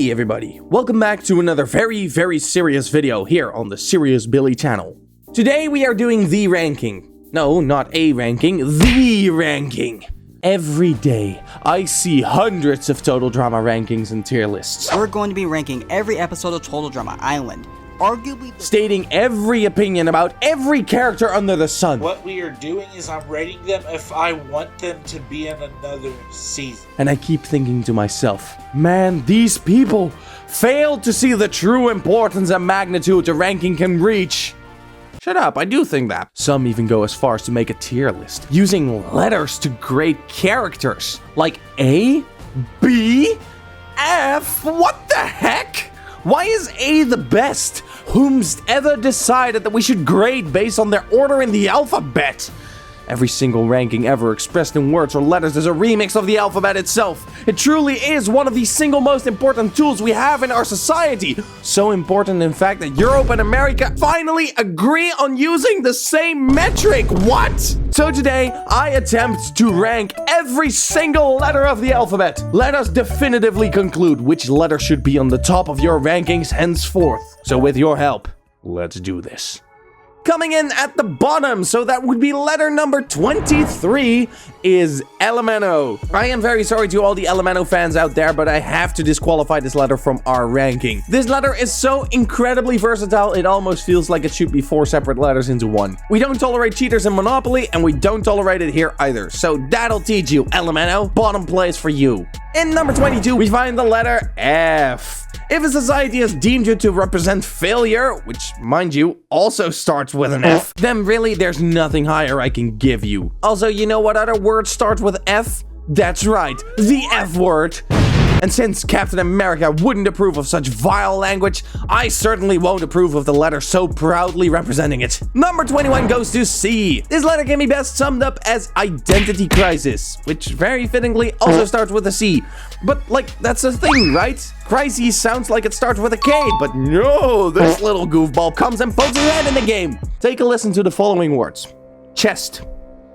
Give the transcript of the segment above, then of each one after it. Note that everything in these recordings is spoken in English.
Hey everybody, welcome back to another very serious video here on the Serious Billy channel. Today we are doing the ranking. No, not a ranking, the ranking. Every day, I see hundreds of Total Drama rankings and tier lists. We're going to be ranking every episode of Total Drama Island. Arguably stating every opinion about every character under the sun. What we are doing is I'm rating them if I want them to be in another season. And I keep thinking to myself, man, these people failed to see the true importance and magnitude a ranking can reach. Shut up, I do think that. Some even go as far as to make a tier list, using letters to grade characters. Like A, B, F, what the heck? Why is A the best? Whom's ever decided that we should grade based on their order in the alphabet? Every single ranking ever expressed in words or letters is a remix of the alphabet itself. It truly is one of the single most important tools we have in our society. So important, in fact, that Europe and America finally agree on using the same metric. What? So today, I attempt to rank every single letter of the alphabet. Let us definitively conclude which letter should be on the top of your rankings henceforth. So with your help, let's do this. Coming in at the bottom, so that would be letter number 23, is Elemento. I am very sorry to all the Elemento fans out there, but I have to disqualify this letter from our ranking. This letter is so incredibly versatile, it almost feels like it should be 4 separate letters into one. We don't tolerate cheaters in Monopoly, and we don't tolerate it here either. So that'll teach you, Elemento. Bottom place for you. In number 22, we find the letter F. If a society has deemed you to represent failure, which, mind you, also starts with an F, then really there's nothing higher I can give you. Also, you know what other word starts with F? That's right, the F word. And since Captain America wouldn't approve of such vile language, I certainly won't approve of the letter so proudly representing it. Number 21 goes to C. This letter can be best summed up as identity crisis, which very fittingly also starts with a C. But like, that's a thing, right? Crisis sounds like it starts with a K, but no, this little goofball comes and pokes his head in the game. Take a listen to the following words. Chest,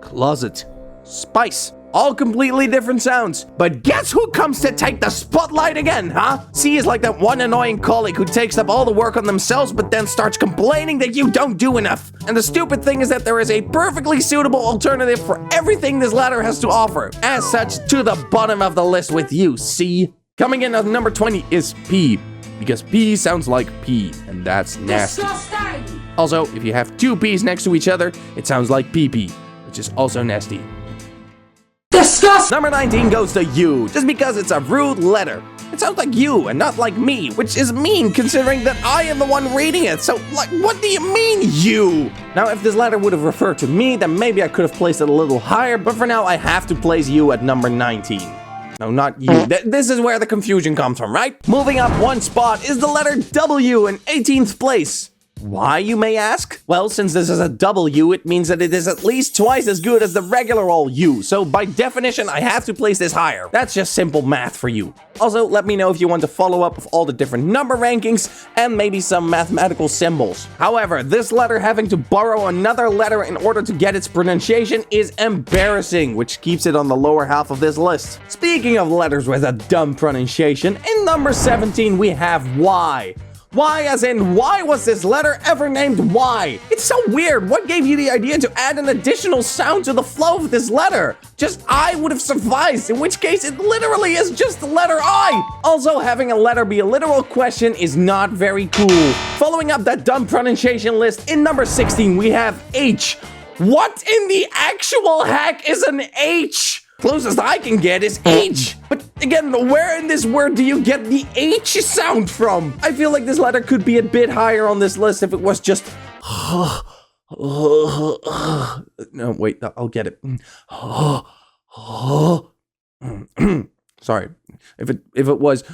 closet, spice. All completely different sounds. But guess who comes to take the spotlight again, huh? C is like that one annoying colleague who takes up all the work on themselves but then starts complaining that you don't do enough. And the stupid thing is that there is a perfectly suitable alternative for everything this letter has to offer. As such, to the bottom of the list with you, C. Coming in at number 20 is P. Because P sounds like pee, and that's nasty. Disgusting. Also, if you have 2 P's next to each other, it sounds like pee-pee, which is also nasty. Disgust! Number 19 goes to U, just because it's a rude letter. It sounds like you and not like me, which is mean considering that I am the one reading it. So, like, what do you mean, you? Now, if this letter would have referred to me, then maybe I could have placed it a little higher, but for now, I have to place you at number 19. No, not you. This is where the confusion comes from, right? Moving up 1 spot is the letter W in 18th place. Why, you may ask? Well, since this is a W, it means that it is at least twice as good as the regular old U, so by definition, I have to place this higher. That's just simple math for you. Also, let me know if you want to follow up with all the different number rankings and maybe some mathematical symbols. However, this letter having to borrow another letter in order to get its pronunciation is embarrassing, which keeps it on the lower half of this list. Speaking of letters with a dumb pronunciation, in number 17 we have Y. Y as in, why was this letter ever named Y? It's so weird. What gave you the idea to add an additional sound to the flow of this letter? Just I would have sufficed, in which case it literally is just the letter I. Also, having a letter be a literal question is not very cool. Following up that dumb pronunciation list, in number 16 we have H. What in the actual heck is an H? Closest I can get is H. But again, where in this word do you get the H sound from? I feel like this letter could be a bit higher on this list if it was just... No, wait, I'll get it. Sorry. If it was...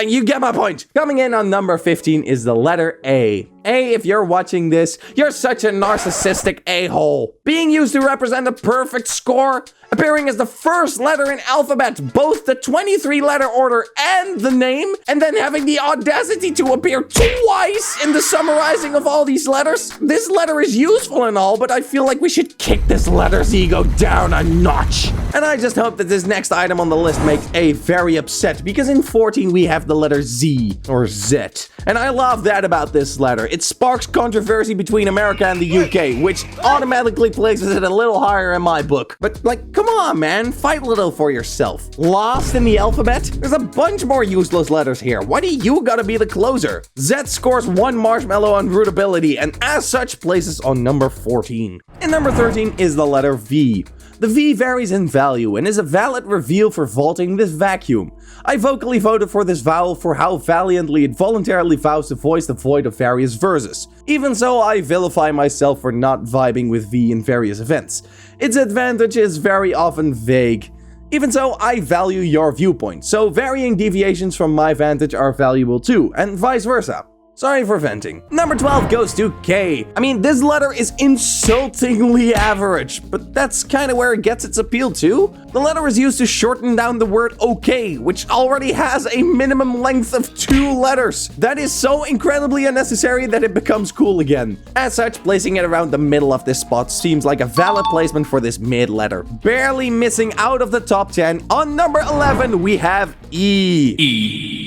you get my point. Coming in on number 15 is the letter A. A, if you're watching this, you're such a narcissistic a-hole. Being used to represent a perfect score, appearing as the first letter in alphabet, both the 23-letter order and the name, and then having the audacity to appear twice in the summarizing of all these letters. This letter is useful and all, but I feel like we should kick this letter's ego down a notch. And I just hope that this next item on the list makes A very upset because in 14 we have the letter Z, or Z. And I love that about this letter. It sparks controversy between America and the UK, which automatically places it a little higher in my book. But like, come on man, fight a little for yourself. Lost in the alphabet? There's a bunch more useless letters here. Why do you gotta be the closer? Z scores 1 marshmallow on rootability and as such places on number 14. And number 13 is the letter V. The V varies in value and is a valid reveal for vaulting this vacuum. I vocally voted for this vowel for how valiantly it voluntarily vows to voice the void of various verses. Even so, I vilify myself for not vibing with V in various events. Its advantage is very often vague. Even so, I value your viewpoint, so varying deviations from my vantage are valuable too, and vice versa. Sorry for venting. Number 12 goes to K. I mean, this letter is insultingly average, but that's kind of where it gets its appeal too. The letter is used to shorten down the word okay, which already has a minimum length of 2 letters. That is so incredibly unnecessary that it becomes cool again. As such, placing it around the middle of this spot seems like a valid placement for this mid letter. Barely missing out of the top 10, on number 11 we have E.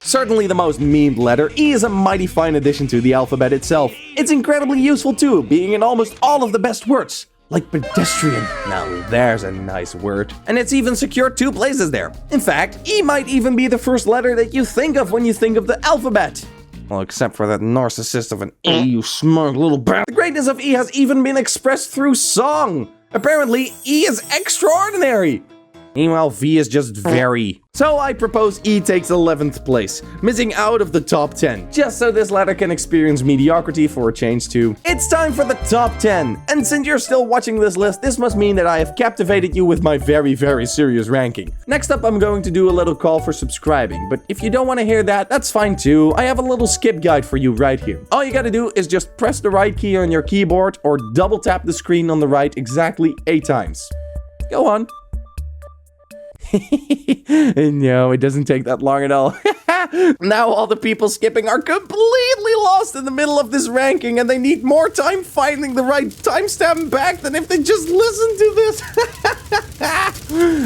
Certainly the most memed letter, E is a mighty fine addition to the alphabet itself. It's incredibly useful too, being in almost all of the best words. Like pedestrian. Now there's a nice word. And it's even secured 2 places there. In fact, E might even be the first letter that you think of when you think of the alphabet. Well, except for that narcissist of an A, you smug little brat. The greatness of E has even been expressed through song. Apparently, E is extraordinary. Meanwhile, V is just very. So I propose E takes 11th place, missing out of the top 10, just so this letter can experience mediocrity for a change too. It's time for the top 10, and since you're still watching this list, this must mean that I have captivated you with my very, very serious ranking. Next up, I'm going to do a little call for subscribing, but if you don't want to hear that, that's fine too. I have a little skip guide for you right here. All you gotta do is just press the right key on your keyboard or double tap the screen on the right exactly 8 times. Go on. No, it doesn't take that long at all. Now all the people skipping are completely lost in the middle of this ranking and they need more time finding the right timestamp back than if they just listened to this.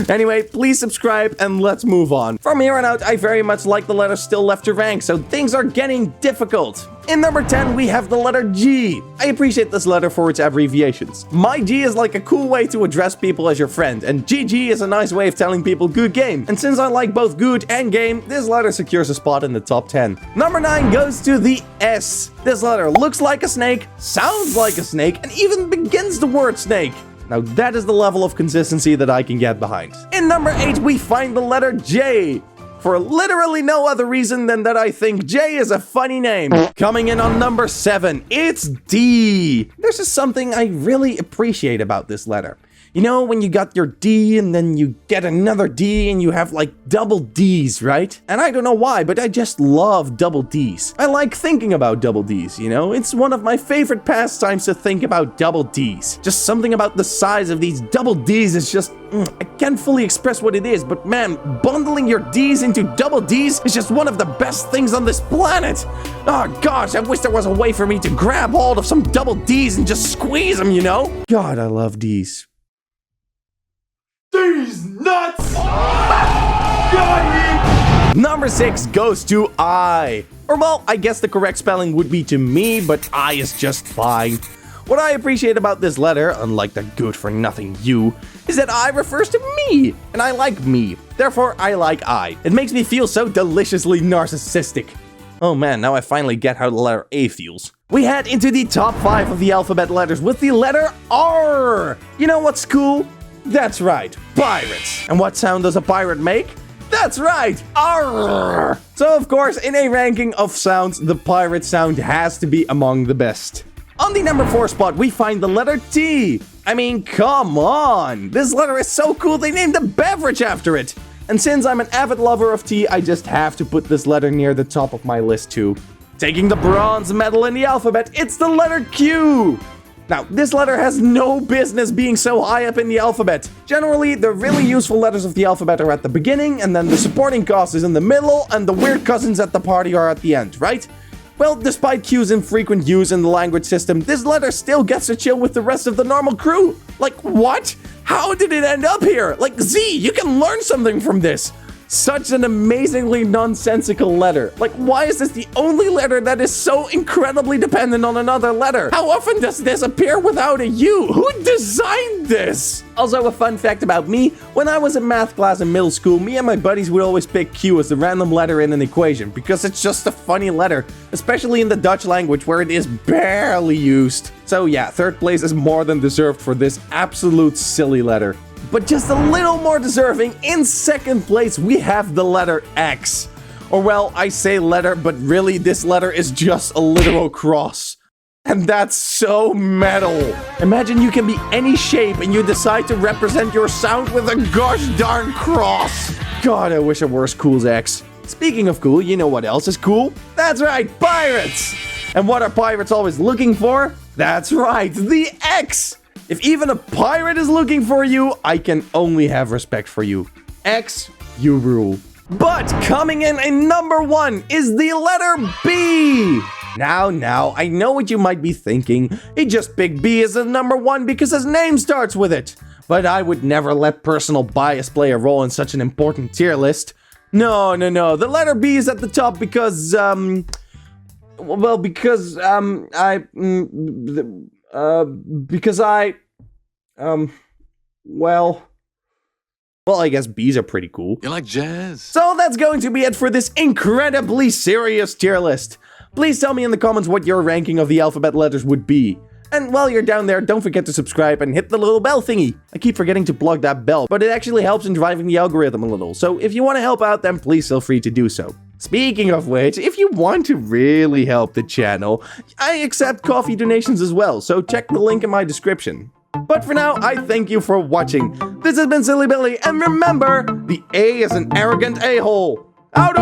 Anyway, please subscribe and let's move on. From here on out, I very much like the letters still left to rank, so things are getting difficult. In number 10, we have the letter G. I appreciate this letter for its abbreviations. My G is like a cool way to address people as your friend, and GG is a nice way of telling people good game. And since I like both good and game, this letter secures a spot in the top 10. Number 9 goes to the S. This letter looks like a snake, sounds like a snake, and even begins the word snake. Now that is the level of consistency that I can get behind. In number 8, we find the letter J. For literally no other reason than that I think J is a funny name. Coming in on number 7, it's D. There's just something I really appreciate about this letter. You know, when you got your D and then you get another D and you have like double Ds, right? And I don't know why, but I just love double Ds. I like thinking about double Ds, you know? It's one of my favorite pastimes to think about double Ds. Just something about the size of these double Ds is just, I can't fully express what it is, but man, bundling your Ds into double Ds is just one of the best things on this planet. Oh gosh, I wish there was a way for me to grab hold of some double Ds and just squeeze them, you know? God, I love Ds. These nuts! Number 6 goes to I. Or well, I guess the correct spelling would be to me, but I is just fine. What I appreciate about this letter, unlike the good-for-nothing you, is that I refers to me, and I like me. Therefore, I like I. It makes me feel so deliciously narcissistic. Oh man, now I finally get how the letter A feels. We head into the top 5 of the alphabet letters with the letter R. You know what's cool? That's right, pirates. And what sound does a pirate make? That's right, arr! So of course, in a ranking of sounds, the pirate sound has to be among the best. On the number 4 spot, we find the letter T. I mean, come on! This letter is so cool they named a beverage after it! And since I'm an avid lover of tea, I just have to put this letter near the top of my list too. Taking the bronze medal in the alphabet, it's the letter Q! Now, this letter has no business being so high up in the alphabet. Generally, the really useful letters of the alphabet are at the beginning, and then the supporting cast is in the middle, and the weird cousins at the party are at the end, right? Well, despite Q's infrequent use in the language system, this letter still gets to chill with the rest of the normal crew. Like, what? How did it end up here? Like, Z, you can learn something from this. Such an amazingly nonsensical letter. Like, why is this the only letter that is so incredibly dependent on another letter? How often does this appear without a U? Who designed this? Also, a fun fact about me, when I was in math class in middle school, me and my buddies would always pick Q as the random letter in an equation, because it's just a funny letter, especially in the Dutch language where it is barely used. So yeah, third place is more than deserved for this absolute silly letter. But just a little more deserving, in second place, we have the letter X. Or well, I say letter, but really this letter is just a literal cross. And that's so metal. Imagine you can be any shape and you decide to represent your sound with a gosh darn cross. God, I wish I were as cool as X. Speaking of cool, you know what else is cool? That's right, pirates! And what are pirates always looking for? That's right, the X! If even a pirate is looking for you, I can only have respect for you. X, you rule. But coming in number 1 is the letter B. Now, I know what you might be thinking. He just picked B as the number 1 because his name starts with it. But I would never let personal bias play a role in such an important tier list. No. The letter B is at the top because, well, I guess B's are pretty cool. You like jazz? So that's going to be it for this incredibly serious tier list. Please tell me in the comments what your ranking of the alphabet letters would be. And while you're down there, don't forget to subscribe and hit the little bell thingy. I keep forgetting to plug that bell, but it actually helps in driving the algorithm a little. So if you want to help out, then please feel free to do so. Speaking of which, if you want to really help the channel, I accept coffee donations as well, so check the link in my description. But for now, I thank you for watching. This has been Silly Billy, and remember, the A is an arrogant a-hole. Out!